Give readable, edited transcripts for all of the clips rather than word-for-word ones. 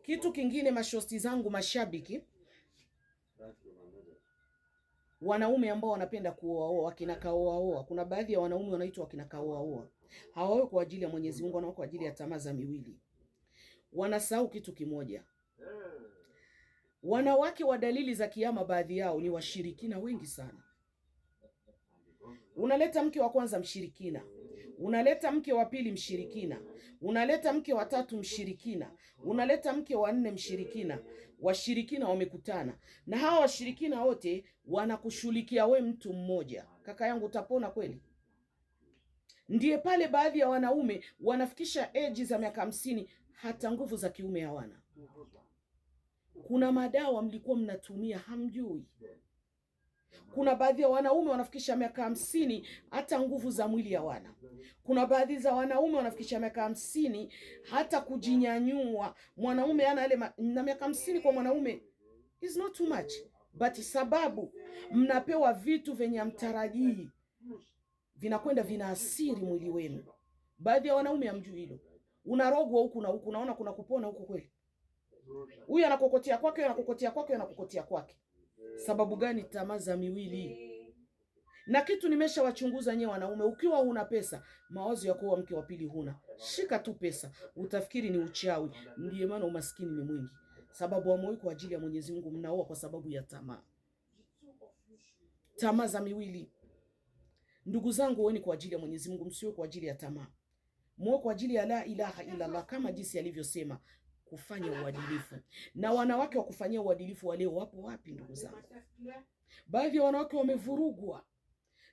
Kitu kingine, mashosti zangu mashabiki, wanaume ambao wanapenda kuoaoa, wakina kaoaoa. Kuna baadhi ya wanaume wanaitwa wakina kaoaoa. Hawaoi kwa ajili ya Mwenyezi Mungu, wanaoa kwa ajili ya tamaa za miwili. Wanasahau kitu kimoja. Wanawake wa dalili za kiyama, baadhi yao ni washirikina wengi sana. Unaleta mke wa kwanza mshirikina, unaleta mke wa pili mshirikina, unaleta mke wa tatu mshirikina, unaleta mke wa nne mshirikina. Washirikina wamekutana, na hawa washirikina wote wanakushughulikia we mtu mmoja. Kaka yangu, utapona kweli? Ndiye pale baadhi ya wanaume wanafikisha eji za miaka 50 hata nguvu za kiume hawana. Kuna madawa mlikuwa mnatumia hamjui. Kuna baadhi ya wanaume wanafikisha miaka 50 hata nguvu za mwili hawana. Kuna baadhi za wanaume wanafikisha miaka 50 hata kujinyanyua. Mwanaume ana ile na miaka 50 kwa mwanaume is not too much, but sababu mnapewa vitu venye mtarajii, vinakwenda vinaasiri mwili wenu. Baadhi ya wanaume hamjui hilo. Unarogwa huku na huku, unaona kuna kupona huko kweli? Huyu anakokotea kwake, anakokotea kwake, anakokotea kwake. Sababu gani? Tamaa za miwili. Na kitu nimeshawachunguza nyewe wanaume, ukiwa una pesa, mawazo ya kuoa mke wa pili huna. Shika tu pesa, utafikiri ni uchawi. Ndiye maana umaskini ni mwingi, sababu hamoi kwa ajili ya Mwenyezi Mungu, mnaoa kwa sababu ya tamaa. Tamaa za miwili. Ndugu zangu, oeni kwa ajili ya Mwenyezi Mungu, msiwe kwa ajili ya tamaa. Muwe kwa ajili ya la ilaha illa Allah, kama jinsi alivyosema, kufanya uadilifu. Na wanawake wa kufanyia uadilifu wa leo wapo wapi ndugu zangu? Baadhi ya wanawake wamevurugwa.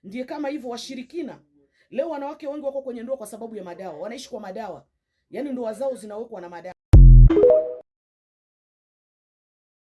Ndiye kama hivyo washirikina. Leo wanawake wengi wako kwenye ndoa kwa sababu ya madawa, wanaishi kwa madawa. Yaani ndoa zao zinawekwa na madawa.